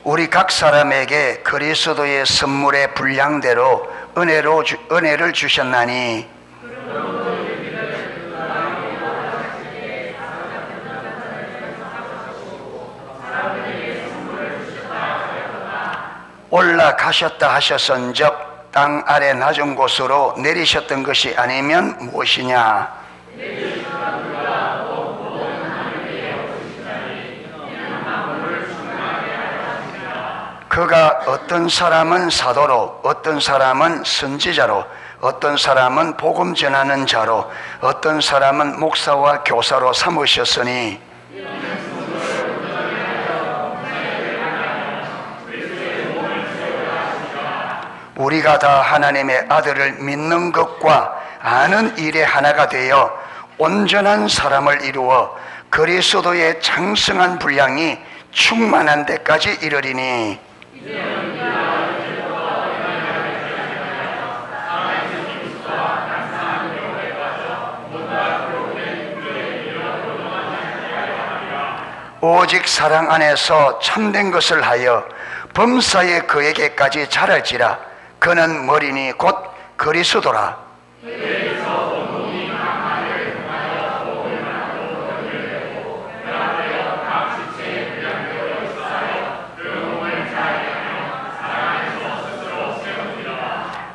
우리 각 사람에게 그리스도의 선물의 분량대로 은혜를 주셨나니 올라가셨다 하셨은즉 땅 아래 낮은 곳으로 내리셨던 것이 아니면 무엇이냐? 그가 어떤 사람은 사도로, 어떤 사람은 선지자로, 어떤 사람은 복음 전하는 자로, 어떤 사람은 목사와 교사로 삼으셨으니 우리가 다 하나님의 아들을 믿는 것과 아는 일에 하나가 되어 온전한 사람을 이루어 그리스도의 장성한 분량이 충만한 데까지 이르리니 오직 사랑 안에서 참된 것을 하여 범사에 그에게까지 자랄지라. 그는 머리니 곧 그리스도라.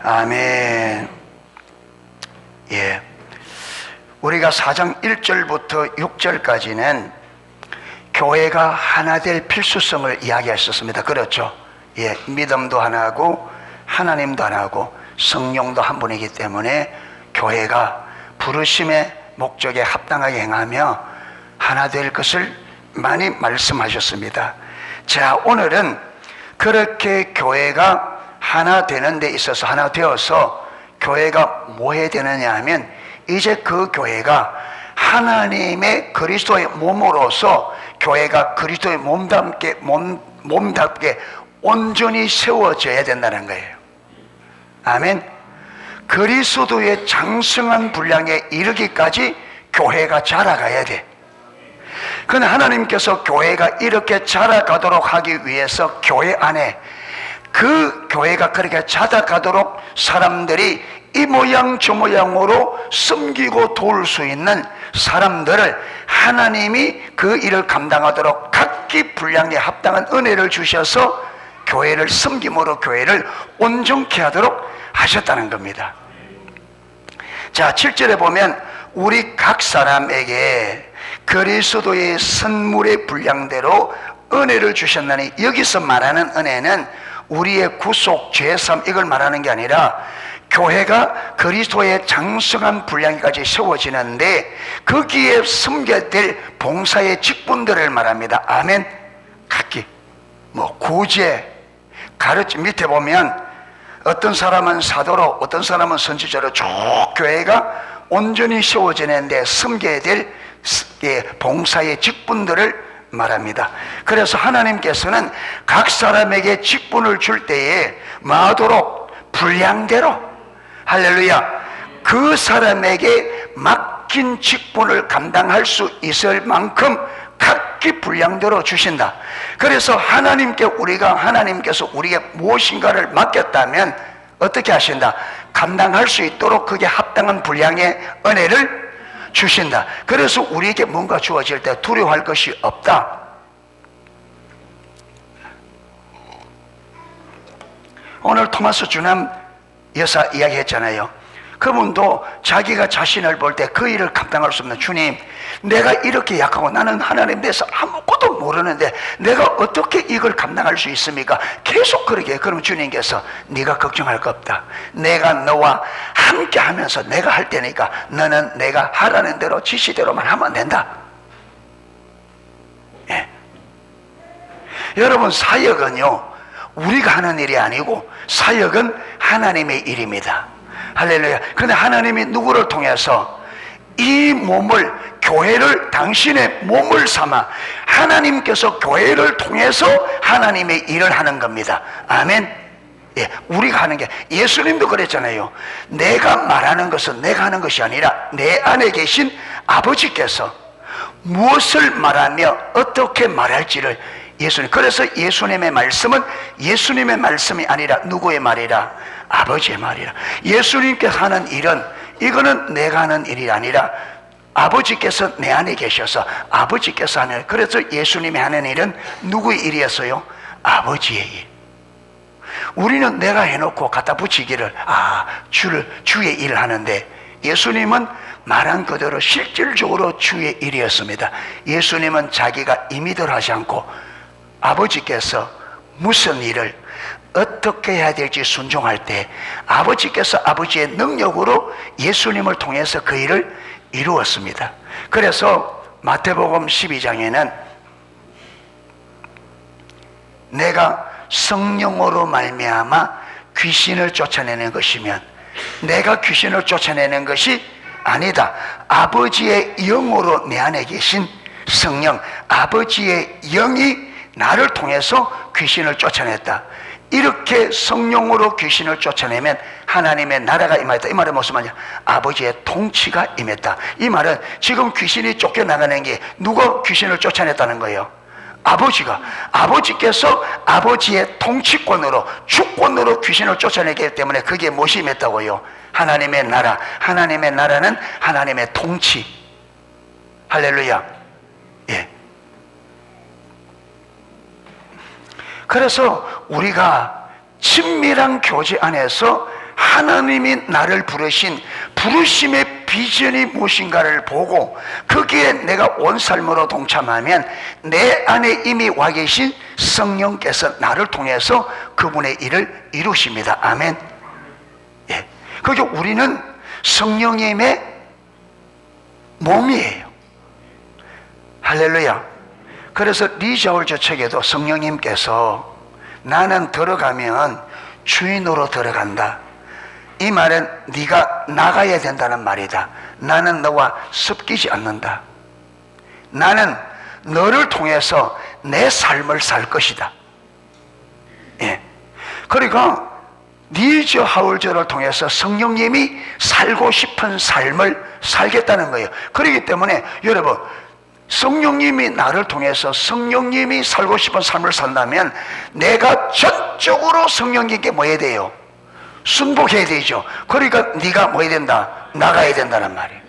아멘. 예, 우리가 4장 1절부터 6절까지는 교회가 하나 될 필수성을 이야기했었습니다. 그렇죠? 예, 믿음도 하나고 하나님도 하나고 성령도 한 분이기 때문에 교회가 부르심의 목적에 합당하게 행하며 하나 될 것을 많이 말씀하셨습니다. 자, 오늘은 그렇게 교회가 하나 되는 데 있어서 하나 되어서 교회가 뭐 해야 되느냐 하면 이제 그 교회가 하나님의 그리스도의 몸으로서 교회가 그리스도의 몸답게 온전히 세워져야 된다는 거예요. 아멘. 그리스도의 장성한 분량에 이르기까지 교회가 자라가야 돼. 그런데 하나님께서 교회가 이렇게 자라가도록 하기 위해서 교회 안에 그 교회가 그렇게 자라가도록 사람들이 이 모양 저 모양으로 섬기고 도울 수 있는 사람들을 하나님이 그 일을 감당하도록 각기 분량에 합당한 은혜를 주셔서 교회를 섬김으로 교회를 온전케 하도록 하셨다는 겁니다. 자, 7절에 보면 우리 각 사람에게 그리스도의 선물의 분량대로 은혜를 주셨나니, 여기서 말하는 은혜는 우리의 구속, 죄삼 이걸 말하는 게 아니라 교회가 그리스도의 장성한 분량까지 세워지는데 거기에 섬겨야 될 봉사의 직분들을 말합니다. 아멘. 각기 구제, 가르침, 밑에 보면 어떤 사람은 사도로, 어떤 사람은 선지자로 쭉 교회가 온전히 세워지는데 섬겨야 될 봉사의 직분들을 말합니다. 그래서 하나님께서는 각 사람에게 직분을 줄 때에 마도록 분량대로, 할렐루야, 그 사람에게 맡긴 직분을 감당할 수 있을 만큼 각기 분량대로 주신다. 그래서 하나님께서 우리에게 무엇인가를 맡겼다면 어떻게 하신다? 감당할 수 있도록 그게 합당한 분량의 은혜를 주신다. 그래서 우리에게 뭔가 주어질 때 두려워할 것이 없다. 오늘 토마스 주남 여사 이야기했잖아요. 그분도 자기가 자신을 볼 때 그 일을 감당할 수 없는, 주님, 내가 이렇게 약하고 나는 하나님 대해서 아무것도 모르는데 내가 어떻게 이걸 감당할 수 있습니까? 계속 그러게. 그럼 주님께서 네가 걱정할 거 없다. 내가 너와 함께 하면서 내가 할 테니까 너는 내가 하라는 대로 지시대로만 하면 된다. 예. 여러분, 사역은요 우리가 하는 일이 아니고 사역은 하나님의 일입니다. 할렐루야. 그런데 하나님이 누구를 통해서 이 몸을, 교회를 당신의 몸을 삼아 하나님께서 교회를 통해서 하나님의 일을 하는 겁니다. 아멘. 예, 우리가 하는 게, 예수님도 그랬잖아요. 내가 말하는 것은 내가 하는 것이 아니라 내 안에 계신 아버지께서 무엇을 말하며 어떻게 말할지를 예수님. 그래서 예수님의 말씀은 예수님의 말씀이 아니라 누구의 말이라? 아버지의 말이라. 예수님께서 하는 일은 이거는 내가 하는 일이 아니라 아버지께서 내 안에 계셔서 아버지께서 하는, 그래서 예수님이 하는 일은 누구의 일이었어요? 아버지의 일. 우리는 내가 해놓고 갖다 붙이기를 주의 일을 하는데, 예수님은 말한 그대로 실질적으로 주의 일이었습니다. 예수님은 자기가 임의대로 하지 않고 아버지께서 무슨 일을 어떻게 해야 될지 순종할 때 아버지께서 아버지의 능력으로 예수님을 통해서 그 일을 이루었습니다. 그래서 마태복음 12장에는 내가 성령으로 말미암아 귀신을 쫓아내는 것이면 내가 귀신을 쫓아내는 것이 아니다. 아버지의 영으로 내 안에 계신 성령, 아버지의 영이 나를 통해서 귀신을 쫓아냈다. 이렇게 성령으로 귀신을 쫓아내면 하나님의 나라가 임했다. 이 말은 무슨 말이냐? 아버지의 통치가 임했다. 이 말은 지금 귀신이 쫓겨나가는 게 누가 귀신을 쫓아냈다는 거예요? 아버지께서 아버지의 통치권으로, 주권으로 귀신을 쫓아내기 때문에 그게 무엇이 임했다고요? 하나님의 나라. 하나님의 나라는 하나님의 통치. 할렐루야. 예. 그래서 우리가 친밀한 교제 안에서 하나님이 나를 부르신 부르심의 비전이 무엇인가를 보고 거기에 내가 온 삶으로 동참하면 내 안에 이미 와 계신 성령께서 나를 통해서 그분의 일을 이루십니다. 아멘. 예. 그게 우리는 성령님의 몸이에요. 할렐루야. 그래서 리자울저 책에도 성령님께서 나는 들어가면 주인으로 들어간다. 이 말은 네가 나가야 된다는 말이다. 나는 너와 섞이지 않는다. 나는 너를 통해서 내 삶을 살 것이다. 예. 그러니까 리저 하울저를 통해서 성령님이 살고 싶은 삶을 살겠다는 거예요. 그렇기 때문에 여러분, 성령님이 나를 통해서 성령님이 살고 싶은 삶을 산다면 내가 전적으로 성령님께 뭐 해야 돼요? 순복해야 되죠. 그러니까 네가 뭐 해야 된다? 나가야 된다는 말이에요.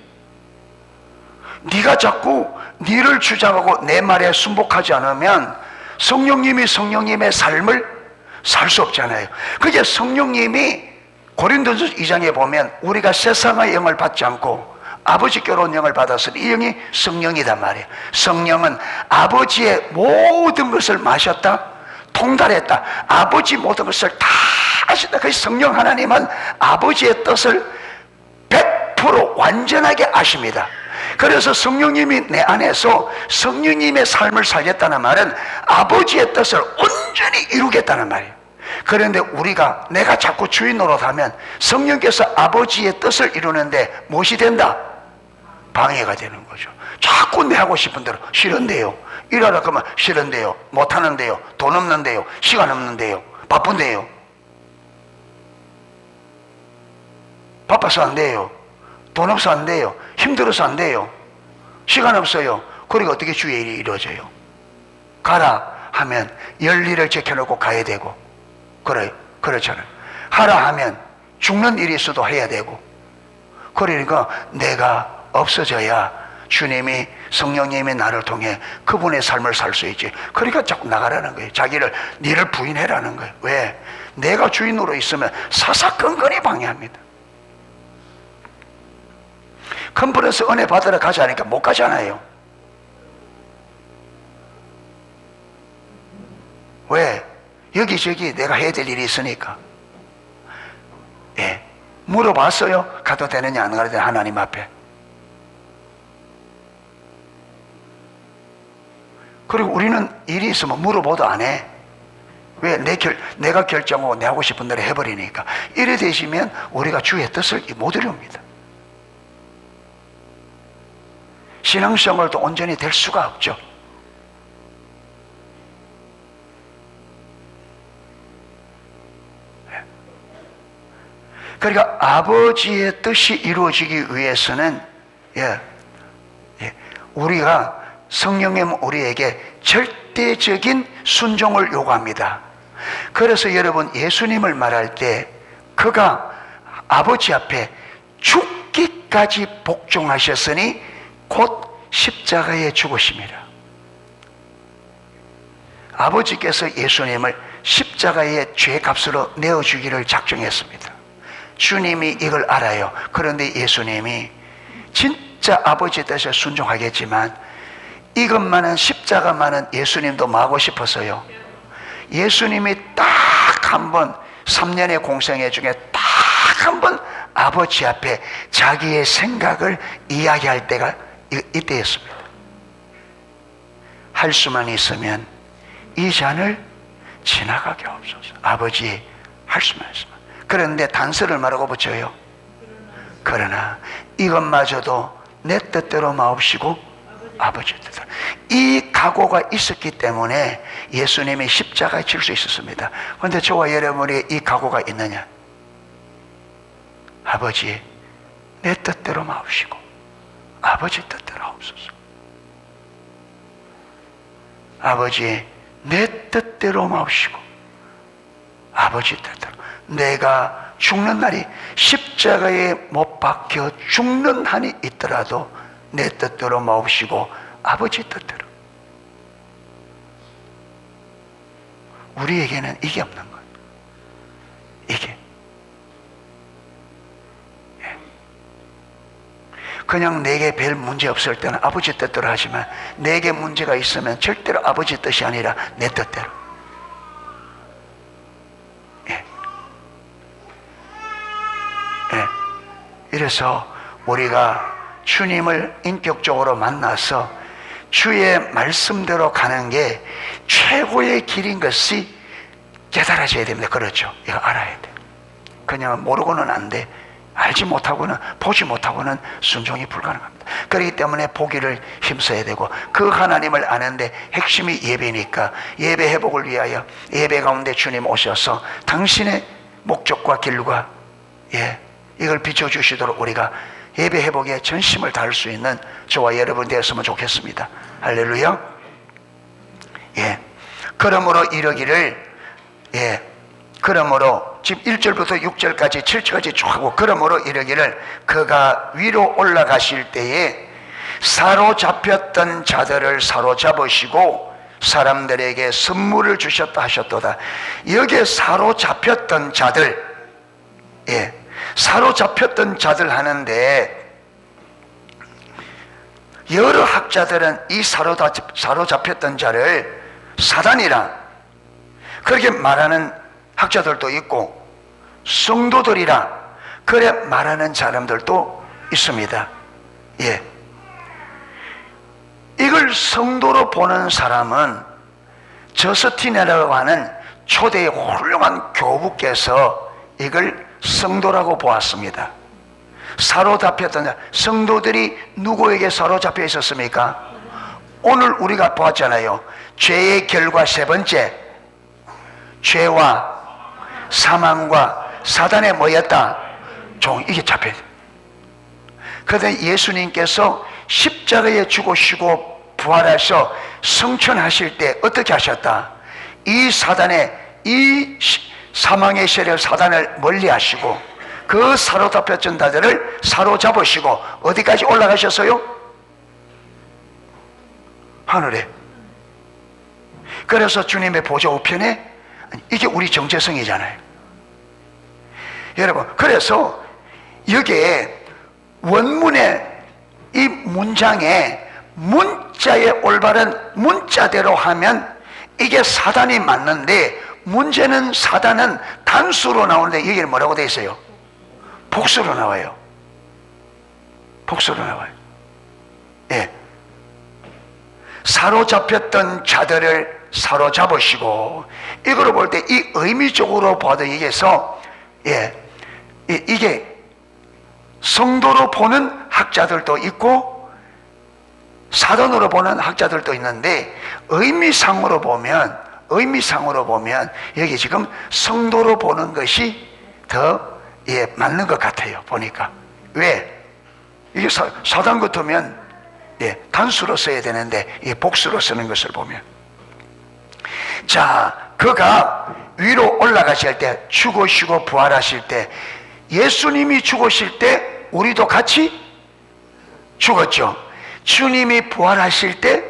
네가 자꾸 네를 주장하고 내 말에 순복하지 않으면 성령님이 성령님의 삶을 살 수 없잖아요. 그게 성령님이 고린도전서 2장에 보면 우리가 세상의 영을 받지 않고 아버지께로 온 영을 받았으니 이 영이 성령이단 말이에요. 성령은 아버지의 모든 것을 마셨다, 통달했다. 아버지 모든 것을 다 아신다. 그 성령 하나님은 아버지의 뜻을 100% 완전하게 아십니다. 그래서 성령님이 내 안에서 성령님의 삶을 살겠다는 말은 아버지의 뜻을 온전히 이루겠다는 말이에요. 그런데 우리가 내가 자꾸 주인 노릇하면 성령께서 아버지의 뜻을 이루는데 무엇이 된다? 방해가 되는 거죠. 자꾸 내 하고 싶은 대로. 싫은데요, 일하라 그러면 싫은데요, 못하는데요, 돈 없는데요, 시간 없는데요, 바쁜데요, 바빠서 안 돼요, 돈 없어 안 돼요, 힘들어서 안 돼요, 시간 없어요. 그러니까 어떻게 주의 일이 이루어져요? 가라 하면 열일을 제껴놓고 가야 되고, 그렇잖아요. 하라 하면 죽는 일이 있어도 해야 되고, 그러니까 내가 없어져야 주님이 성령님이 나를 통해 그분의 삶을 살 수 있지. 그러니까 자꾸 나가라는 거예요. 니를 부인해라는 거예요. 왜? 내가 주인으로 있으면 사사건건이 방해합니다. 컨퍼런스 은혜 받으러 가자니까 못 가잖아요. 왜? 여기저기 내가 해야 될 일이 있으니까. 예. 물어봤어요? 가도 되느냐 안 가도 되느냐 하나님 앞에. 그리고 우리는 일이 있으면 물어보도 안 해. 왜? 내가 결정하고 내 하고 싶은 대로 해버리니까. 이래 되시면 우리가 주의 뜻을 못 이룹니다. 신앙생활도 온전히 될 수가 없죠. 그러니까 아버지의 뜻이 이루어지기 위해서는 우리가 성령님 우리에게 절대적인 순종을 요구합니다. 그래서 여러분, 예수님을 말할 때 그가 아버지 앞에 죽기까지 복종하셨으니 곧 십자가에 죽으심이라. 아버지께서 예수님을 십자가의 죄값으로 내어주기를 작정했습니다. 주님이 이걸 알아요. 그런데 예수님이 진짜 아버지 뜻에 순종하겠지만 이것만은, 십자가만은 예수님도 마고 싶어서요. 예수님이 딱 한 번 3년의 공생애 중에 딱 한 번 아버지 앞에 자기의 생각을 이야기할 때가 이때였습니다. 할 수만 있으면 이 잔을 지나가게 없소서. 아버지, 할 수만 있으면. 그런데 단서를 뭐라고 붙여요? 그러나 이것마저도 내 뜻대로 마옵시고 아버지 뜻대로. 이 각오가 있었기 때문에 예수님이 십자가에 질 수 있었습니다. 그런데 저와 여러분이 이 각오가 있느냐? 아버지, 내 뜻대로 마옵시고 아버지 뜻대로 하옵소서. 아버지, 내 뜻대로 마옵시고 아버지 뜻대로. 내가 죽는 날이, 십자가에 못 박혀 죽는 한이 있더라도 내 뜻대로 마옵시고 아버지 뜻대로. 우리에게는 이게 없는 거예요. 이게. 그냥 내게 별 문제 없을 때는 아버지 뜻대로 하지만 내게 문제가 있으면 절대로 아버지 뜻이 아니라 내 뜻대로. 예. 예. 이래서 우리가 주님을 인격적으로 만나서 주의 말씀대로 가는 게 최고의 길인 것이 깨달아져야 됩니다. 그렇죠? 이거 알아야 돼. 그냥 모르고는 안 돼. 알지 못하고는, 보지 못하고는 순종이 불가능합니다. 그렇기 때문에 보기를 힘써야 되고, 그 하나님을 아는데 핵심이 예배니까 예배 회복을 위하여 예배 가운데 주님 오셔서 당신의 목적과 길과 이걸 비춰주시도록 우리가 예배 회복에 전심을 다할 수 있는 저와 여러분 되었으면 좋겠습니다. 할렐루야. 그러므로 이러기를, 그러므로 지금 1절부터 6절까지 7절까지 쭉 하고, 그러므로 이러기를 그가 위로 올라가실 때에 사로잡혔던 자들을 사로잡으시고 사람들에게 선물을 주셨다 하셨도다. 여기에 사로잡혔던 자들, 사로잡혔던 자들 하는데, 여러 학자들은 이 사로잡혔던 자를 사단이라 그렇게 말하는 학자들도 있고, 성도들이라 그래 말하는 사람들도 있습니다. 이걸 성도로 보는 사람은 저스틴이라고 하는 초대의 훌륭한 교부께서 이걸 성도라고 보았습니다. 사로잡혔던 자, 성도들이 누구에게 사로잡혀 있었습니까? 오늘 우리가 보았잖아요. 죄의 결과 세 번째, 죄와 사망과 사단에 뭐였다? 이게 잡혀야 돼. 그런데 예수님께서 십자가에 죽으시고 부활하셔 성천하실 때 어떻게 하셨다? 이 사단의, 이 사망의 세력 사단을 멀리 하시고 그 사로잡혔던 자들을 사로잡으시고 어디까지 올라가셨어요? 하늘에. 그래서 주님의 보좌 우편에, 이게 우리 정체성이잖아요. 여러분, 그래서 여기에 원문의 이 문장에 문자의 올바른 문자대로 하면 이게 사단이 맞는데, 문제는 사단은 단수로 나오는데 여기는 뭐라고 되어 있어요? 복수로 나와요. 복수로 나와요. 사로잡혔던 자들을 사로잡으시고, 이거로 볼 때 이 의미적으로 봐도 이게서 이게 성도로 보는 학자들도 있고 사단으로 보는 학자들도 있는데, 의미상으로 보면 여기 지금 성도로 보는 것이 더 맞는 것 같아요. 보니까. 왜? 이게 사단 같으면 단수로 써야 되는데 복수로 쓰는 것을 보면, 자, 그가 위로 올라가실 때, 죽으시고 부활하실 때, 예수님이 죽으실 때 우리도 같이 죽었죠. 주님이 부활하실 때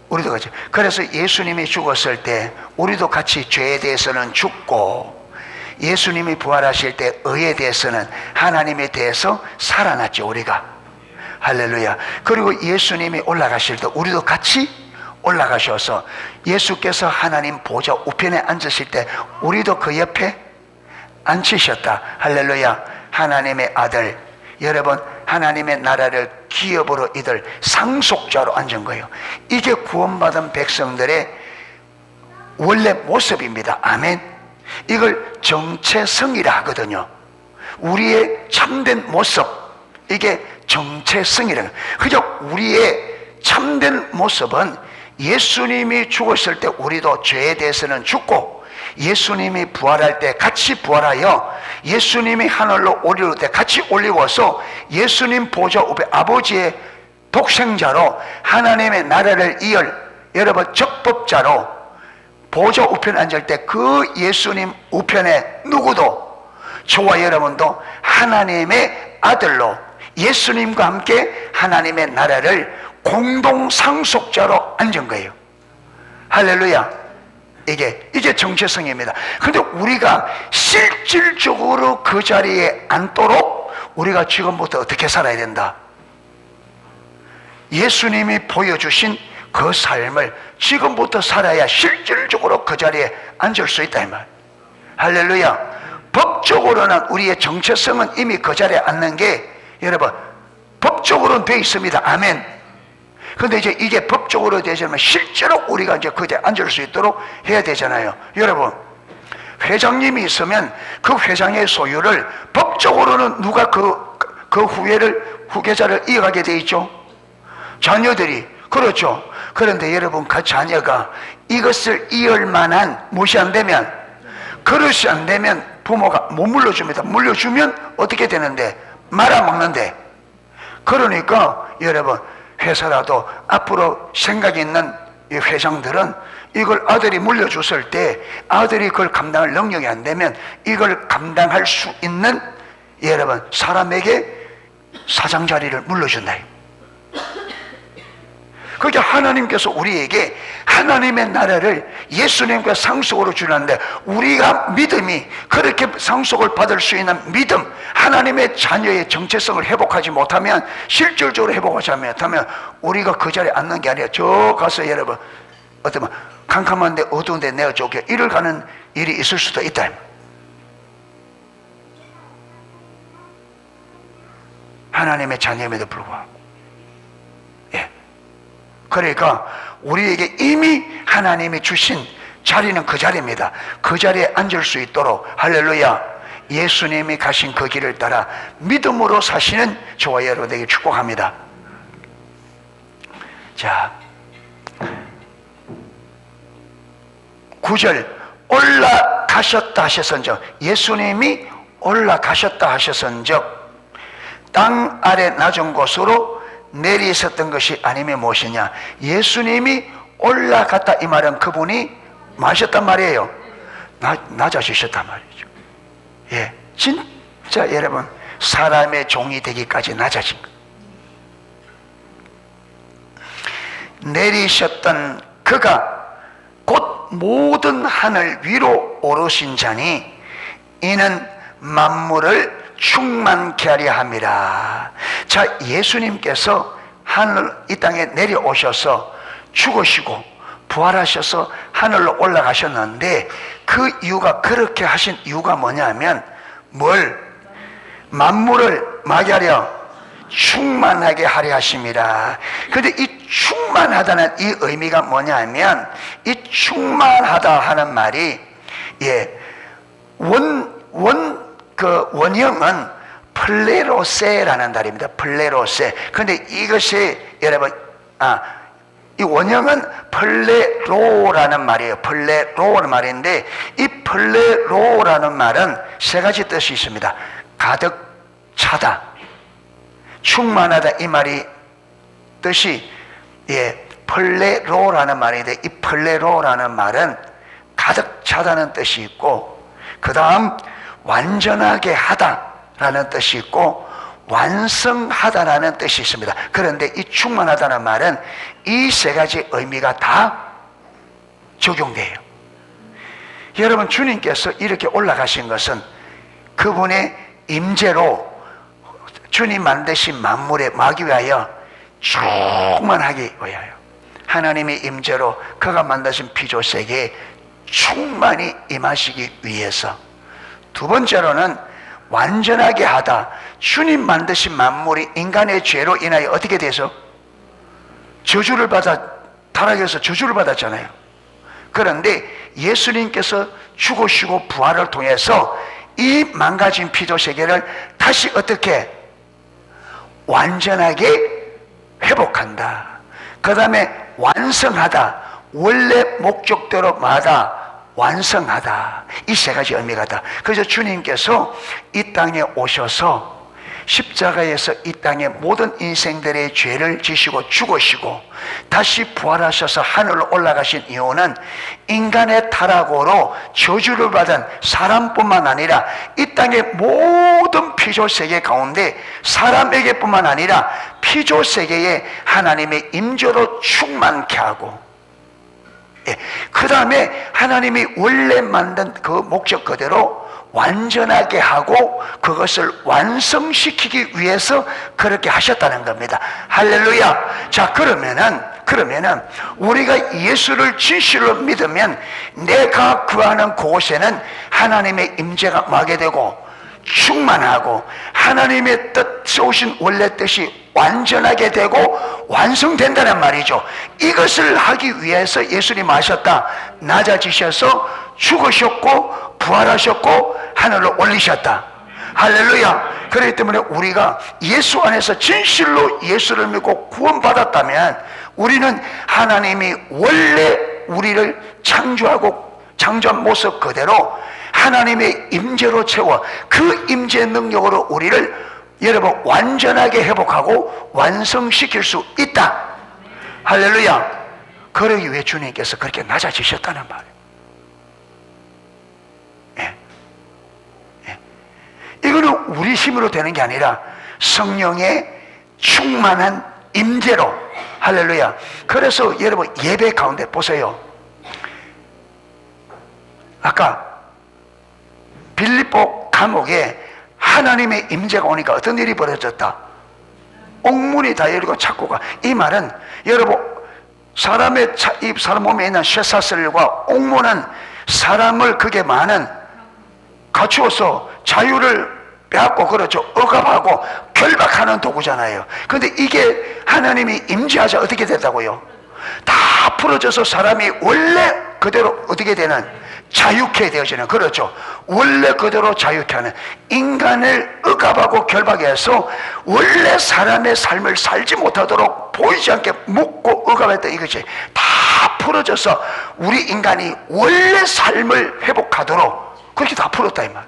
우리도 같이. 그래서 예수님이 죽었을 때 우리도 같이 죄에 대해서는 죽고, 예수님이 부활하실 때 의에 대해서는 하나님에 대해서 살아났죠, 우리가. 할렐루야. 그리고 예수님이 올라가실 때 우리도 같이 올라가셔서 예수께서 하나님 보좌 우편에 앉으실 때 우리도 그 옆에 앉히셨다. 할렐루야. 하나님의 아들, 여러분, 하나님의 나라를 기업으로 이들 상속자로 앉은 거예요. 이게 구원받은 백성들의 원래 모습입니다. 아멘. 이걸 정체성이라 하거든요. 우리의 참된 모습, 이게 정체성이라는 거예요. 그저 우리의 참된 모습은 예수님이 죽었을 때 우리도 죄에 대해서는 죽고, 예수님이 부활할 때 같이 부활하여 예수님이 하늘로 올릴 때 같이 올리워서 예수님 보좌 우편 아버지의 독생자로 하나님의 나라를 이을, 여러분, 적법자로 보좌 우편에 앉을 때 그 예수님 우편에 누구도, 저와 여러분도 하나님의 아들로 예수님과 함께 하나님의 나라를 공동 상속자로 앉은 거예요. 할렐루야. 이게 정체성입니다. 그런데 우리가 실질적으로 그 자리에 앉도록 우리가 지금부터 어떻게 살아야 된다? 예수님이 보여주신 그 삶을 지금부터 살아야 실질적으로 그 자리에 앉을 수 있다, 이 말. 할렐루야. 법적으로는 우리의 정체성은 이미 그 자리에 앉는 게, 여러분, 법적으로는 되어 있습니다. 아멘. 근데 이제 이게 법적으로 되려면 실제로 우리가 이제 그때 앉을 수 있도록 해야 되잖아요. 여러분, 회장님이 있으면 그 회장의 소유를 법적으로는 누가 그 후계자를 이어가게 돼 있죠? 자녀들이. 그렇죠. 그런데 여러분, 그 자녀가 이것을 이을 만한 무엇이 안 되면, 그릇이 안 되면 부모가 못 물려줍니다. 물려주면 어떻게 되는데? 말아먹는데. 그러니까 여러분, 회사라도 앞으로 생각이 있는 이 회장들은 이걸 아들이 물려줬을 때 아들이 그걸 감당할 능력이 안 되면 이걸 감당할 수 있는, 여러분, 사람에게 사장 자리를 물려준다. 그게 하나님께서 우리에게 하나님의 나라를 예수님과 상속으로 주는데, 우리가 믿음이 그렇게 상속을 받을 수 있는 믿음, 하나님의 자녀의 정체성을 회복하지 못하면, 실질적으로 회복하지 못하면 우리가 그 자리에 앉는 게 아니라 저 가서, 여러분, 어쩌면 캄캄한데 어두운데 내어 쫓겨 이를 가는 일이 있을 수도 있다. 하나님의 자녀임에도 불구하고. 그러니까 우리에게 이미 하나님이 주신 자리는 그 자리입니다. 그 자리에 앉을 수 있도록, 할렐루야, 예수님이 가신 그 길을 따라 믿음으로 사시는 저와 여러분에게 축복합니다. 자, 9절, 올라가셨다 하셨은즉, 예수님이 올라가셨다 하셨은즉 땅 아래 낮은 곳으로 내리셨던 것이 아니면 무엇이냐? 예수님이 올라갔다, 이 말은 그분이 마셨단 말이에요. 낮아지셨단 말이죠. 예, 진짜 여러분, 사람의 종이 되기까지 낮아진 것. 내리셨던 그가 곧 모든 하늘 위로 오르신 자니 이는 만물을 충만케 하려 함이라. 자, 예수님께서 하늘 이 땅에 내려오셔서 죽으시고 부활하셔서 하늘로 올라가셨는데, 그 이유가, 그렇게 하신 이유가 뭐냐면, 만물을 마게 하려, 충만하게 하려 하심이라. 근데 이 충만하다는 이 의미가 뭐냐면, 이 충만하다 하는 말이, 원형은 플레로세라는 단어입니다. 플레로세. 근데 이것이, 여러분, 이 원형은 플레로라는 말이에요. 플레로라는 말인데, 이 플레로라는 말은 세 가지 뜻이 있습니다. 가득 차다, 충만하다, 이 말이 뜻이, 플레로라는 말인데, 이 플레로라는 말은 가득 차다는 뜻이 있고, 그 다음 완전하게 하다라는 뜻이 있고, 완성하다라는 뜻이 있습니다. 그런데 이 충만하다는 말은 이 세 가지 의미가 다 적용돼요. 여러분, 주님께서 이렇게 올라가신 것은 그분의 임재로 주님 만드신 만물에 막기 위하여 충만하기 위하여, 하나님의 임재로 그가 만드신 피조 세계에 충만히 임하시기 위해서. 두 번째로는 완전하게 하다. 주님 만드신 만물이 인간의 죄로 인하여 어떻게 돼서 저주를 받아, 타락해서 저주를 받았잖아요. 그런데 예수님께서 죽으시고 부활을 통해서 이 망가진 피조 세계를 다시 어떻게 완전하게 회복한다. 그 다음에 완성하다. 원래 목적대로마다 완성하다. 이 세 가지 의미가 다. 그래서 주님께서 이 땅에 오셔서 십자가에서 이 땅의 모든 인생들의 죄를 지시고 죽으시고 다시 부활하셔서 하늘로 올라가신 이유는 인간의 타락으로 저주를 받은 사람뿐만 아니라 이 땅의 모든 피조세계 가운데 사람에게뿐만 아니라 피조세계에 하나님의 임재로 충만케 하고, 그 다음에 하나님이 원래 만든 그 목적 그대로 완전하게 하고 그것을 완성시키기 위해서 그렇게 하셨다는 겁니다. 할렐루야. 자, 그러면은 우리가 예수를 진실로 믿으면 내가 구하는 그곳에는 하나님의 임재가 임하게 되고 충만하고 하나님의 뜻 세우신 원래 뜻이 완전하게 되고 완성된다는 말이죠. 이것을 하기 위해서 예수님 하셨다. 낮아지셔서 죽으셨고 부활하셨고 하늘로 올리셨다. 할렐루야. 그렇기 때문에 우리가 예수 안에서 진실로 예수를 믿고 구원받았다면 우리는 하나님이 원래 우리를 창조한 모습 그대로 하나님의 임재로 채워 그 임재 능력으로 우리를 여러분 완전하게 회복하고 완성시킬 수 있다. 할렐루야. 그러기 위해 주님께서 그렇게 낮아지셨다는 말이에요. 이거는 우리 힘으로 되는 게 아니라 성령의 충만한 임재로. 할렐루야. 그래서 여러분 예배 가운데 보세요. 아까 빌립보 감옥에 하나님의 임재가 오니까 어떤 일이 벌어졌다? 옥문이 다 열리고 창고가. 이 말은 여러분 이 사람 몸에 있는 쇠사슬과 옥문은 사람을 그게 많은 갖추어서 자유를 빼앗고 그렇죠. 억압하고 결박하는 도구잖아요. 그런데 이게 하나님이 임재하자 어떻게 됐다고요? 다 풀어져서 사람이 원래 그대로 어떻게 되는 자유케 되어지는, 그렇죠. 원래 그대로 자유케 하는, 인간을 억압하고 결박해서 원래 사람의 삶을 살지 못하도록 보이지 않게 묶고 억압했던 이것이 다 풀어져서 우리 인간이 원래 삶을 회복하도록 그렇게 다 풀었다 이 말.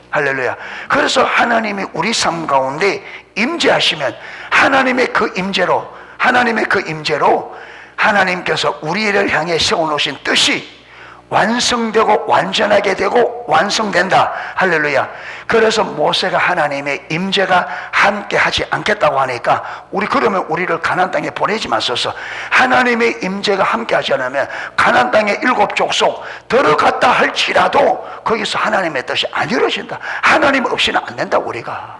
할렐루야. 그래서 하나님이 우리 삶 가운데 임재하시면 하나님의 그 임재로 하나님께서 우리를 향해 세워놓으신 뜻이 완성되고 완전하게 되고 완성된다. 할렐루야. 그래서 모세가 하나님의 임재가 함께 하지 않겠다고 하니까 그러면 우리를 가나안 땅에 보내지 마소서. 하나님의 임재가 함께 하지 않으면 가나안 땅의 7 족속 들어갔다 할지라도 거기서 하나님의 뜻이 안 이루어진다. 하나님 없이는 안 된다 우리가.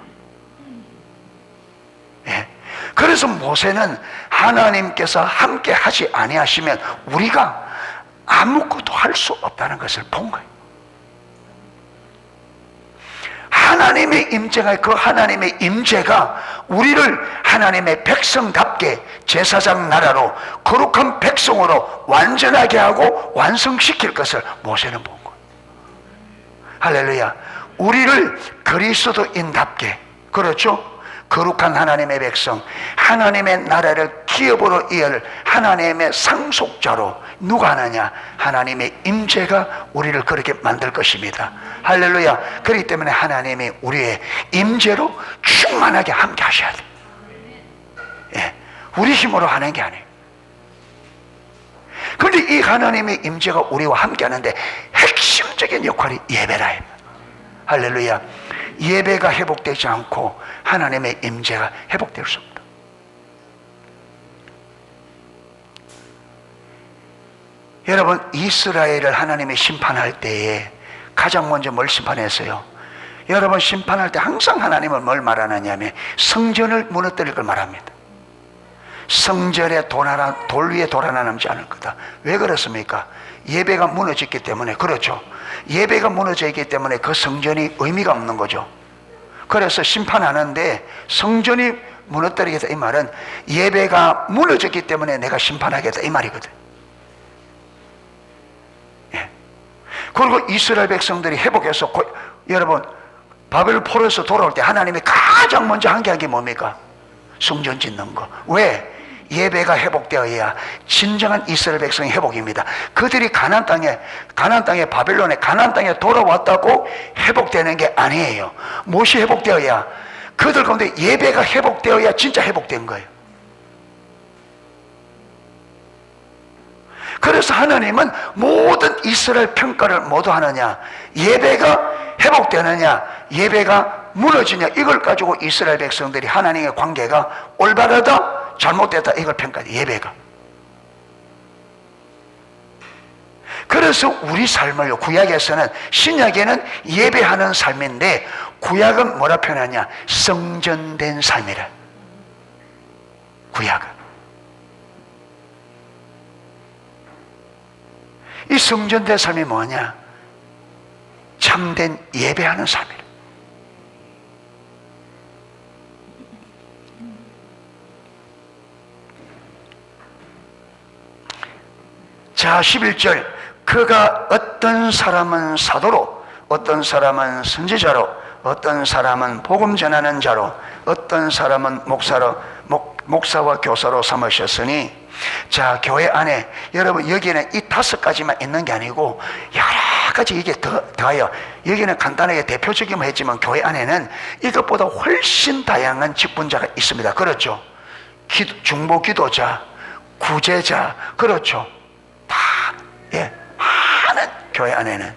그래서 모세는 하나님께서 함께 하지 아니하시면 우리가 아무것도 할 수 없다는 것을 본 거예요. 하나님의 임재가 우리를 하나님의 백성답게 제사장 나라로 거룩한 백성으로 완전하게 하고 완성시킬 것을 모세는 본 거예요. 할렐루야. 우리를 그리스도인답게, 그렇죠? 거룩한 하나님의 백성, 하나님의 나라를 기업으로 이을 하나님의 상속자로 누가 하느냐? 하나님의 임재가 우리를 그렇게 만들 것입니다. 할렐루야. 그렇기 때문에 하나님이 우리의 임재로 충만하게 함께 하셔야 돼요. 우리 힘으로 하는 게 아니에요. 그런데 이 하나님의 임재가 우리와 함께 하는데 핵심적인 역할이 예배라. 할렐루야. 예배가 회복되지 않고 하나님의 임재가 회복될 수 없다. 여러분, 이스라엘을 하나님이 심판할 때에 가장 먼저 뭘 심판했어요? 여러분, 심판할 때 항상 하나님은 뭘 말하느냐면 성전을 무너뜨릴 걸 말합니다. 성전에 돌 위에 돌 하나 남지 않을 거다. 왜 그렇습니까? 예배가 무너졌기 때문에. 그렇죠. 예배가 무너져 있기 때문에 그 성전이 의미가 없는 거죠. 그래서 심판하는데 성전이 무너뜨리겠다 이 말은 예배가 무너졌기 때문에 내가 심판하겠다 이 말이거든. 예. 그리고 이스라엘 백성들이 회복해서 여러분 바벨 포로에서 돌아올 때 하나님이 가장 먼저 한 게 뭡니까? 성전 짓는 거. 왜? 예배가 회복되어야 진정한 이스라엘 백성의 회복입니다. 그들이 가나안 땅에 바벨론에 가나안 땅에 돌아왔다고 회복되는 게 아니에요. 무엇이 회복되어야? 그들 가운데 예배가 회복되어야 진짜 회복된 거예요. 그래서 하나님은 모든 이스라엘 평가를 모두 하느냐, 예배가 회복되느냐, 예배가 무너지냐, 이걸 가지고 이스라엘 백성들이 하나님의 관계가 올바르다 잘못됐다 이걸 평가해요. 예배가. 그래서 우리 삶을 구약에서는, 신약에는 예배하는 삶인데 구약은 뭐라 표현하냐? 성전된 삶이라. 구약은 이 성전된 삶이 뭐냐? 참된 예배하는 삶이라. 자, 11절. 그가 어떤 사람은 사도로, 어떤 사람은 선지자로, 어떤 사람은 복음 전하는 자로, 어떤 사람은 목사와 교사로 삼으셨으니. 자, 교회 안에 여러분 여기는 이 5가지만 있는 게 아니고 여러 가지 이게 더하여, 여기는 간단하게 대표적이면 했지만 교회 안에는 이것보다 훨씬 다양한 직분자가 있습니다. 그렇죠? 중보 기도자, 구제자, 그렇죠? 다, 예, 많은 교회 안에는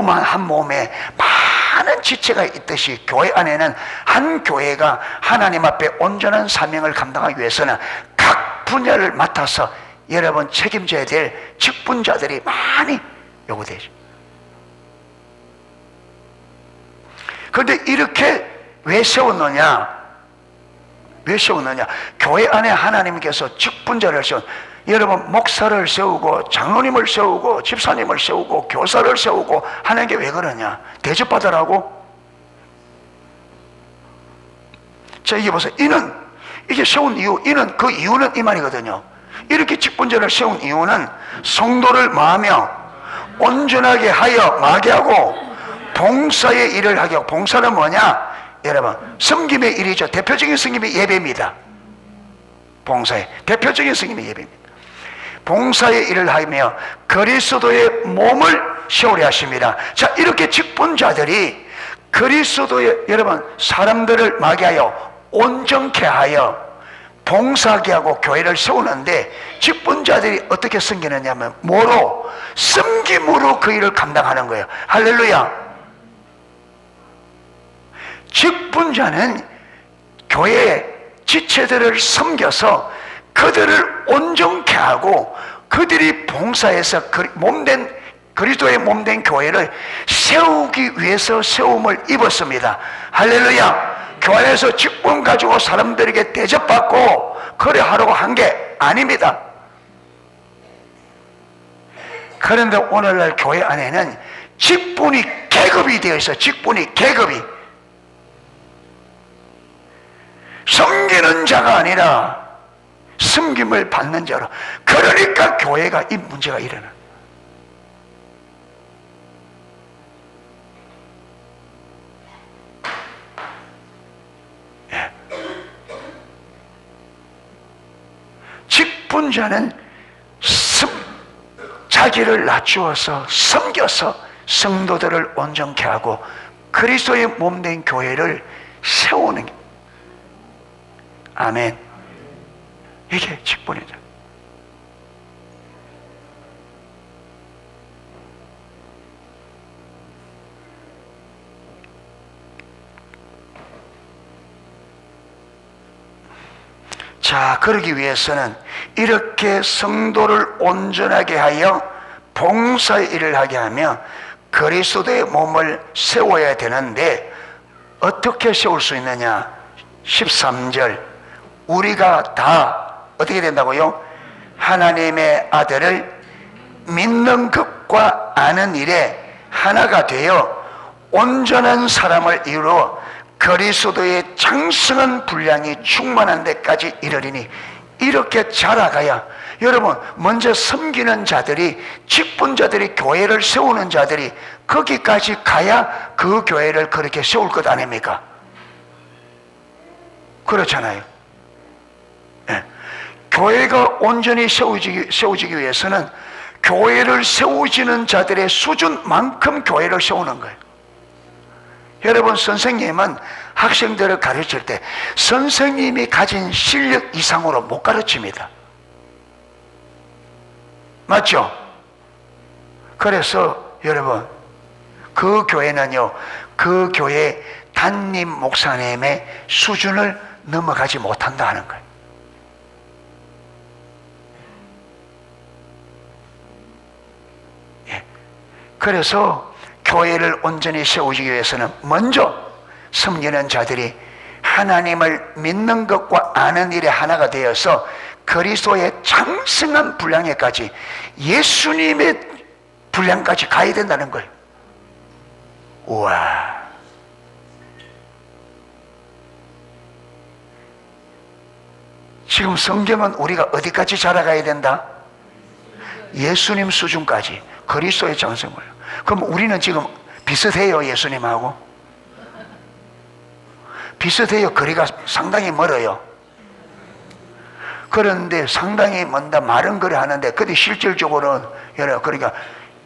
한 몸에 많은 지체가 있듯이 교회 안에는 한 교회가 하나님 앞에 온전한 사명을 감당하기 위해서는 각 분야를 맡아서 여러분 책임져야 될 직분자들이 많이 요구되죠. 그런데 이렇게 왜 세웠느냐? 왜 세웠느냐? 교회 안에 하나님께서 직분자를 여러분 목사를 세우고 장로님을 세우고 집사님을 세우고 교사를 세우고 하는 게 왜 그러냐? 대접받으라고? 자, 이게 보세요. 이게 세운 이유, 그 이유는 이 말이거든요. 이렇게 직분자를 세운 이유는 성도를 마하며 온전하게 하여 마게 하고 봉사의 일을 하게 하고. 봉사는 뭐냐? 여러분, 섬김의 일이죠. 대표적인 섬김이 예배입니다. 봉사의 대표적인 섬김이 예배입니다. 봉사의 일을 하며 그리스도의 몸을 세우려 하십니다. 자, 이렇게 직분자들이 그리스도의, 여러분, 사람들을 마게 하여 온전케 하여 봉사하게 하고 교회를 세우는데, 직분자들이 어떻게 섬기느냐 하면 뭐로? 섬김으로 그 일을 감당하는 거예요. 할렐루야. 직분자는 교회의 지체들을 섬겨서 그들을 온전케 하고 그들이 봉사해서 그리스도의 몸된 교회를 세우기 위해서 세움을 입었습니다. 할렐루야. 교회에서 직분 가지고 사람들에게 대접받고 그래 하려고 한 게 아닙니다. 그런데 오늘날 교회 안에는 직분이 계급이 되어 있어요. 직분이 계급이. 섬기는 자가 아니라 섬김을 받는 자로. 그러니까 교회가 이 문제가 일어나. 예. 직분자는 자기를 낮추어서 섬겨서 성도들을 온전케 하고 그리스도의 몸된 교회를 세우는 게. 아멘. 이게 직분이죠. 자, 그러기 위해서는 이렇게 성도를 온전하게 하여 봉사의 일을 하게 하며 그리스도의 몸을 세워야 되는데, 어떻게 세울 수 있느냐? 13절, 우리가 다 어떻게 된다고요? 하나님의 아들을 믿는 것과 아는 일에 하나가 되어 온전한 사람을 이루어 그리스도의 장성한 분량이 충만한 데까지 이르리니, 이렇게 자라가야, 여러분, 먼저 섬기는 자들이, 직분자들이, 교회를 세우는 자들이 거기까지 가야 그 교회를 그렇게 세울 것 아닙니까? 그렇잖아요. 예. 교회가 온전히 세워지기 위해서는 교회를 세우지는 자들의 수준만큼 교회를 세우는 거예요. 여러분, 선생님은 학생들을 가르칠 때 선생님이 가진 실력 이상으로 못 가르칩니다. 맞죠? 그래서 여러분, 그 교회는요, 그 교회 담임 목사님의 수준을 넘어가지 못한다 하는 거예요. 예. 그래서 교회를 온전히 세우기 위해서는 먼저 섬기는 자들이 하나님을 믿는 것과 아는 일에 하나가 되어서 그리스도의 장성한 분량에까지, 예수님의 분량까지 가야 된다는 거예요. 우와. 지금 성경은 우리가 어디까지 자라가야 된다? 예수님 수준까지, 그리스도의 장성을. 그럼 우리는 지금 비슷해요, 예수님하고? 비슷해요. 거리가 상당히 멀어요. 그런데 상당히 먼다 말은 그래 하는데, 근데 실질적으로는, 여러분, 그러니까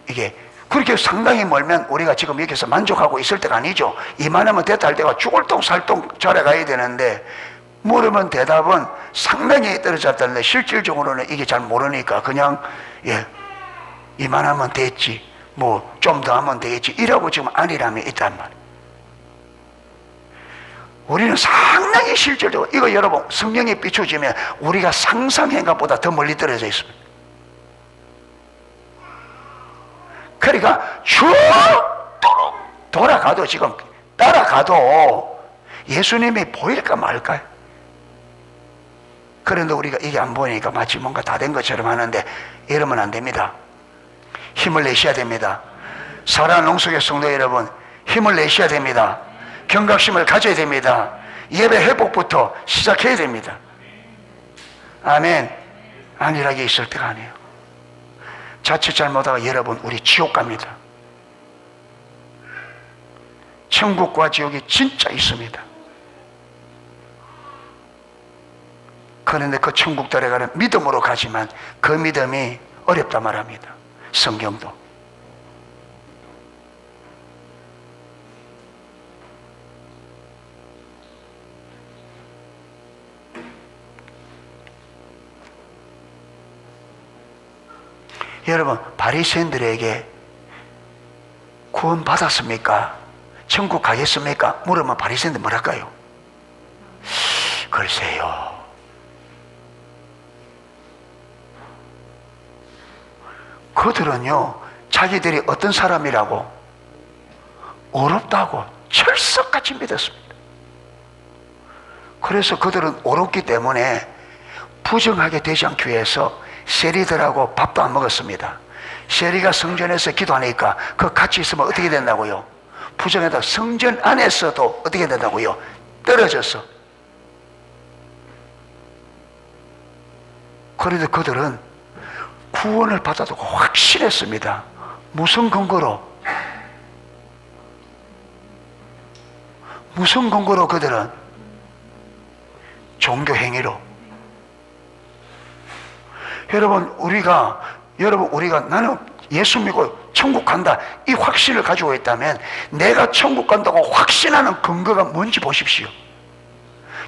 이게 그렇게 상당히 멀면 우리가 지금 여기서 만족하고 있을 때가 아니죠. 이만하면 됐다 할 때가 죽을 똥 살똥 자라가야 되는데, 물으면 대답은 상당히 떨어졌다는데 실질적으로는 이게 잘 모르니까 그냥, 예, 이만하면 됐지, 뭐 좀 더 하면 되겠지, 이라고 지금 아니라면 있단 말이에요. 우리는 상당히 실질적으로, 이거 여러분, 성경에 비춰지면 우리가 상상한 것보다 더 멀리 떨어져 있습니다. 그러니까 쭉 돌아가도, 지금 따라가도 예수님이 보일까 말까요? 그런데 우리가 이게 안 보이니까 마치 뭔가 다 된 것처럼 하는데, 이러면 안 됩니다. 힘을 내셔야 됩니다. 사랑하는 농속의 성도 여러분, 힘을 내셔야 됩니다. 경각심을 가져야 됩니다. 예배 회복부터 시작해야 됩니다. 아멘. 안일하게 있을 때가 아니에요. 자칫 잘못하다가 여러분, 우리 지옥 갑니다. 천국과 지옥이 진짜 있습니다. 그런데 그 천국 들어가는 믿음으로 가지만 그 믿음이 어렵다 말합니다. 성경도. 여러분, 바리새인들에게 구원 받았습니까? 천국 가겠습니까? 물으면 바리새인들 뭐랄까요? 글쎄요. 그들은요, 자기들이 어떤 사람이라고, 어렵다고 철석같이 믿었습니다. 그래서 그들은 어렵기 때문에 부정하게 되지 않기 위해서 세리들하고 밥도 안 먹었습니다. 세리가 성전에서 기도하니까 그 같이 있으면 어떻게 된다고요? 부정하다. 성전 안에서도 어떻게 된다고요? 떨어졌어. 그런데 그들은 구원을 받았다고 확신했습니다. 무슨 근거로? 무슨 근거로? 그들은 종교 행위로. 여러분, 우리가 나는 예수 믿고 천국 간다, 이 확신을 가지고 있다면, 내가 천국 간다고 확신하는 근거가 뭔지 보십시오.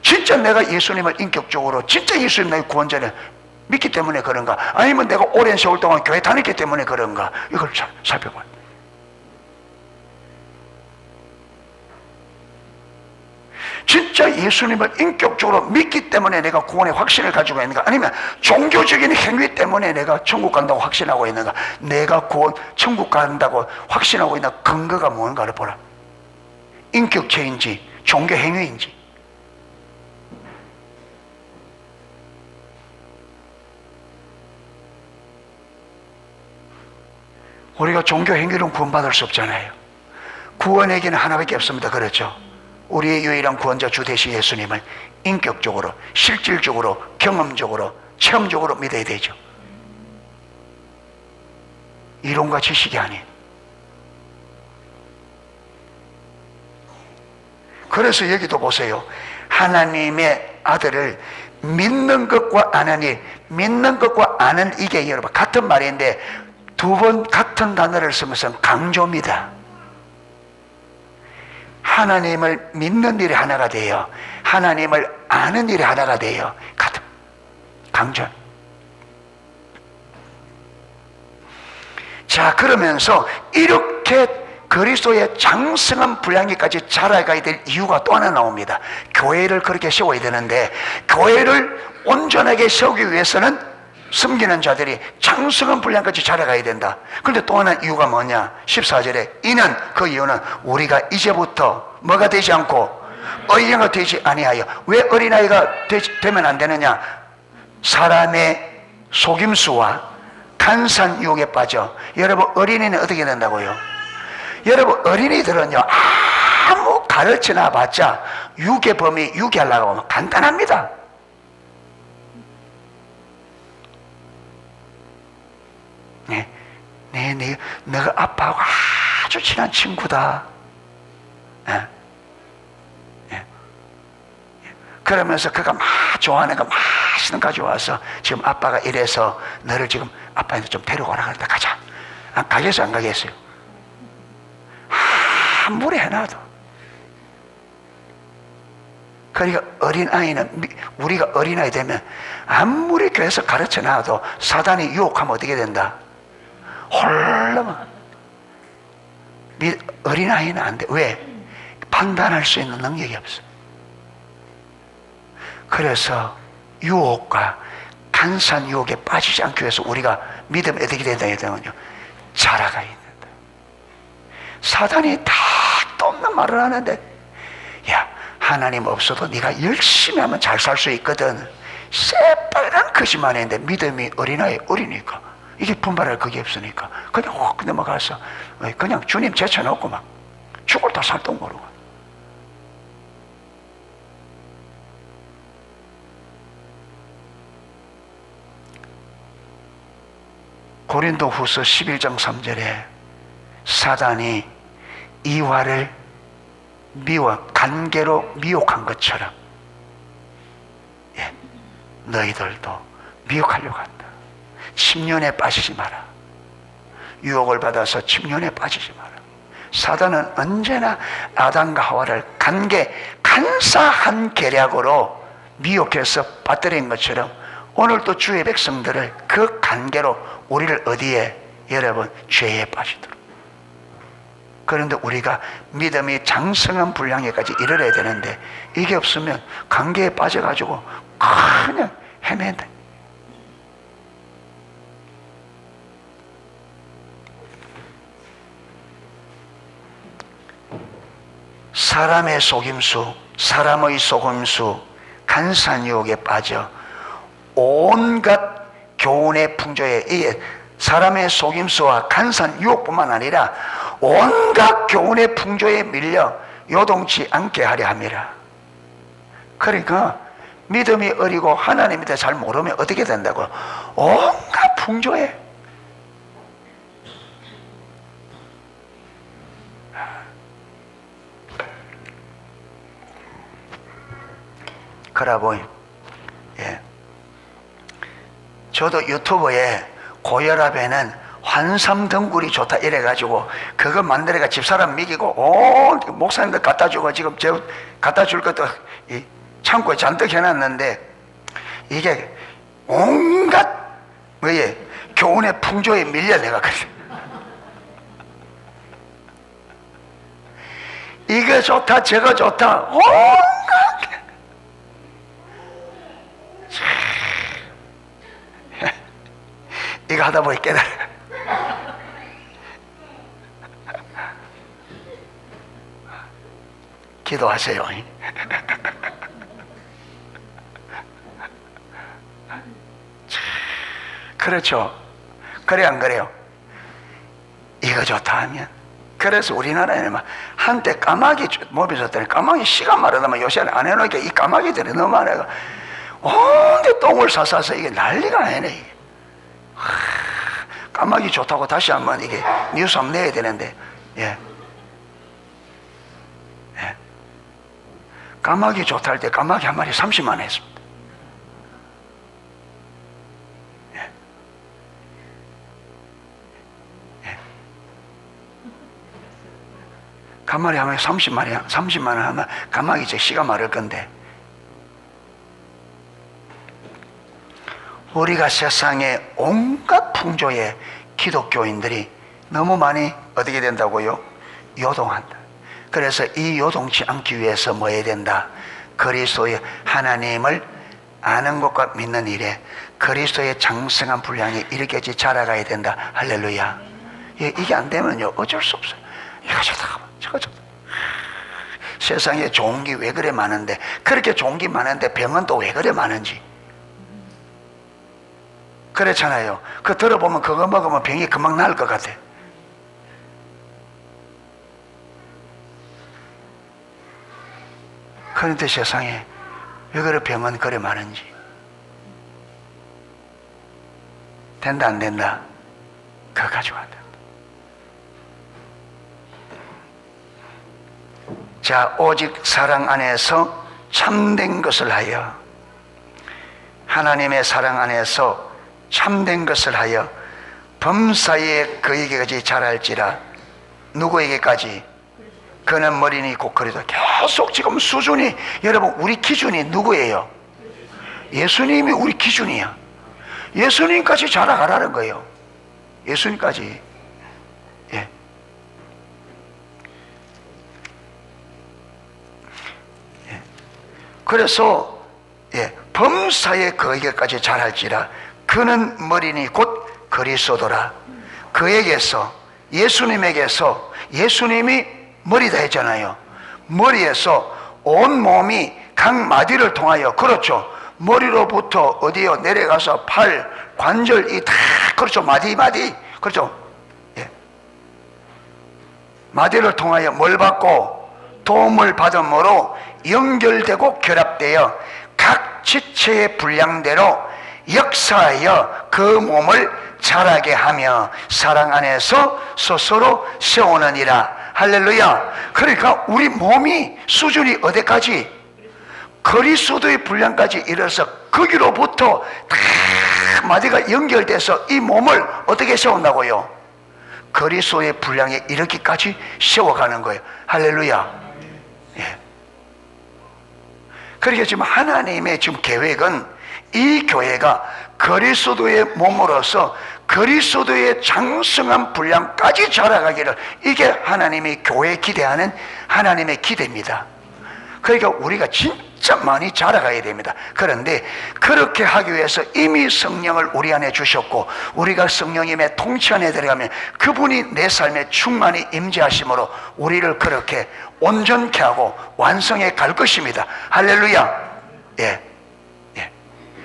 진짜 내가 예수님을 인격적으로, 진짜 예수님 나의 구원자를 믿기 때문에 그런가? 아니면 내가 오랜 세월 동안 교회 다녔기 때문에 그런가? 이걸 살펴봐요. 진짜 예수님을 인격적으로 믿기 때문에 내가 구원의 확신을 가지고 있는가, 아니면 종교적인 행위 때문에 내가 천국 간다고 확신하고 있는가, 내가 구원 천국 간다고 확신하고 있는 근거가 뭔가를 보라. 인격체인지 종교 행위인지. 우리가 종교 행위로는 구원받을 수 없잖아요. 구원의 길은 하나밖에 없습니다. 그렇죠? 우리의 유일한 구원자 주 되신 예수님을 인격적으로, 실질적으로, 경험적으로, 체험적으로 믿어야 되죠. 이론과 지식이 아닌. 그래서 여기도 보세요. 하나님의 아들을 믿는 것과 아는 일, 믿는 것과 아는 이게 여러분 같은 말인데 두 번 같은 단어를 쓰면서 강조입니다. 하나님을 믿는 일이 하나가 돼요. 하나님을 아는 일이 하나가 돼요. 같은 강조. 자, 그러면서 이렇게 그리스도의 장성한 분량에까지 자라가야 될 이유가 또 하나 나옵니다. 교회를 그렇게 세워야 되는데, 교회를 온전하게 세우기 위해서는 섬기는 자들이 장성한 분량까지 자라가야 된다. 그런데 또 하나 이유가 뭐냐? 14절에 이는, 그 이유는 우리가 이제부터 뭐가 되지 않고 어린아이가 되지 아니하여. 왜 어린아이가 되면 안 되느냐? 사람의 속임수와 간사한 유혹에 빠져. 여러분, 어린이는 어떻게 된다고요? 여러분, 어린이들은요, 아무 가르치나 봤자 유괴 범위 유괴하려고 하면 간단합니다. 너가 아빠하고 아주 친한 친구다. 그러면서 그가 막 좋아하는 거 맛있는 거 가져와서 지금 아빠가 이래서 너를 지금 아빠한테 좀 데려가라 그랬다. 가자. 안 가겠어요? 안 가겠어요? 아무리 해놔도. 그러니까 어린아이는, 우리가 어린아이 되면 아무리 교회에서 가르쳐놔도 사단이 유혹하면 어떻게 된다? 홀로만. 어린아이는 안 돼. 왜? 판단할 수 있는 능력이 없어. 그래서 유혹과 간사한 유혹에 빠지지 않기 위해서 우리가 믿음이 어떻게 된다 했더니요, 자라가야 된다. 사단이 다 또 없는 말을 하는데, 야, 하나님 없어도 네가 열심히 하면 잘 살 수 있거든. 새빨간 거짓말인데 믿음이 어린아이 어리니까, 이게 분발할 그게 없으니까 그냥 확 넘어가서 그냥 주님 제쳐놓고 막 죽을 다 살도 모르고. 고린도후서 11장 3절에 사단이 이화를 관계로 미혹한 것처럼, 너희들도 미혹하려고 한다. 침륜에 빠지지 마라. 유혹을 받아서 침륜에 빠지지 마라. 사단은 언제나 아담과 하와를 간사한 계략으로 미혹해서 빠뜨린 것처럼 오늘도 주의 백성들을 그 관계로 우리를 어디에? 여러분, 죄에 빠지도록. 그런데 우리가 믿음이 장성한 분량에까지 이르러야 되는데, 이게 없으면 관계에 빠져가지고 그냥 헤맨다. 사람의 속임수, 사람의 속임수, 간사한 유혹에 빠져 온갖 교훈의 풍조에, 사람의 속임수와 간사한 유혹뿐만 아니라 온갖 교훈의 풍조에 밀려 요동치 않게 하려 함이라. 그러니까 믿음이 어리고 하나님에 대해 잘 모르면 어떻게 된다고? 온갖 풍조에. 그러고, 저도 유튜브에 고혈압에는 환삼덩굴이 좋다 이래가지고 그거 만들어가 집사람 먹이고 목사님들 갖다 주고, 지금 저 갖다 줄 것도 이 창고에 잔뜩 해놨는데, 이게 온갖 교훈의 풍조에 밀려 내가 그래. 이거 좋다 저거 좋다 온갖 우리가 하다 보니 깨달아. 기도하세요. 그렇죠. 그래 안 그래요? 이거 좋다 하면. 그래서 우리나라에는 한때 까마귀 몸에 줬더니 까마귀 씨가 마르다면 요새는 안 해놓으니까 이 까마귀들이 너무 많아요. 온데 똥을 싸서 이게 난리가 아니네. 이게. 까마귀 좋다고 다시 한번 이게 뉴스 한번 내야 되는데, 예. 예. 까마귀 좋다 할 때 까마귀 한 마리 30만 원 했습니다. 까마귀 하면 30만 원 하면 까마귀 제 씨가 마를 건데, 우리가 세상에 온갖 풍조의 기독교인들이 너무 많이 어떻게 된다고요? 요동한다. 그래서 이 요동치 않기 위해서 뭐 해야 된다? 그리스도의 하나님을 아는 것과 믿는 일에 그리스도의 장성한 분량이 이렇게까지 자라가야 된다. 할렐루야. 이게 안 되면요 어쩔 수 없어요. 이거 좋다 저거 좋다. 세상에 좋은 게 왜 그래 많은데, 그렇게 좋은 게 많은데 병은 또 왜 그래 많은지. 그렇잖아요. 그 들어보면 그거 먹으면 병이 금방 나을 것 같아. 그런데 세상에 왜 그래 병은 그래 많은지. 된다 안 된다? 그거 가지고 안 된다. 자, 오직 사랑 안에서 참된 것을 하여, 하나님의 사랑 안에서 참된 것을 하여 범사에 그에게까지 자랄지라. 누구에게까지? 그는 머리니 곧 그리스도. 계속 지금 수준이, 여러분 우리 기준이 누구예요? 예수님이 우리 기준이야. 예수님까지 자라가라는 거예요. 예수님까지. 예. 예. 그래서 범사에 그에게까지 자랄지라. 그는 머리니 곧 그리스도라. 그에게서, 예수님에게서, 예수님이 머리다 했잖아요. 머리에서 온 몸이 각 마디를 통하여, 그렇죠, 머리로부터 어디요 내려가서 팔, 관절, 이 다, 그렇죠, 마디, 그렇죠, 예. 마디를 통하여 뭘 받고 도움을 받음으로 연결되고 결합되어 각 지체의 분량대로 역사하여 그 몸을 자라게 하며 사랑 안에서 스스로 세우느니라. 할렐루야. 그러니까 우리 몸이 수준이 어디까지? 그리스도의 분량까지 이르러서 거기로부터 다 마디가 연결돼서 이 몸을 어떻게 세운다고요? 그리스도의 분량에 이르기까지 세워가는 거예요. 할렐루야. 예. 그러니까 지금 하나님의 지금 계획은 이 교회가 그리스도의 몸으로서 그리스도의 장성한 분량까지 자라가기를, 이게 하나님이 교회에 기대하는 하나님의 기대입니다. 그러니까 우리가 진짜 많이 자라가야 됩니다. 그런데 그렇게 하기 위해서 이미 성령을 우리 안에 주셨고, 우리가 성령님의 통치 안에 들어가면 그분이 내 삶에 충만히 임재하심으로 우리를 그렇게 온전케 하고 완성해 갈 것입니다. 할렐루야. 예.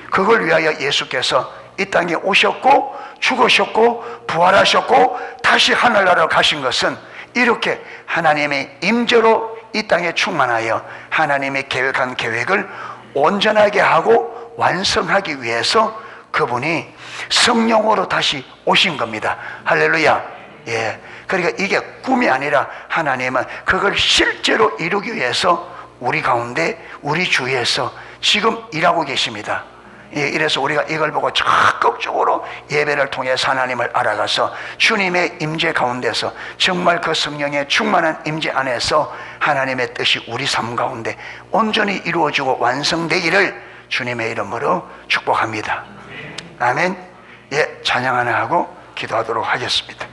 그걸 위하여 예수께서 이 땅에 오셨고 죽으셨고 부활하셨고 다시 하늘나라로 가신 것은 이렇게 하나님의 임재로 이 땅에 충만하여 하나님의 계획한 계획을 온전하게 하고 완성하기 위해서 그분이 성령으로 다시 오신 겁니다. 할렐루야. 예. 그러니까 이게 꿈이 아니라 하나님은 그걸 실제로 이루기 위해서 우리 가운데, 우리 주위에서 지금 일하고 계십니다. 예, 이래서 우리가 이걸 보고 적극적으로 예배를 통해서 하나님을 알아가서 주님의 임재 가운데서 정말 그 성령의 충만한 임재 안에서 하나님의 뜻이 우리 삶 가운데 온전히 이루어지고 완성되기를 주님의 이름으로 축복합니다. 아멘. 예, 찬양 하나 하고 기도하도록 하겠습니다.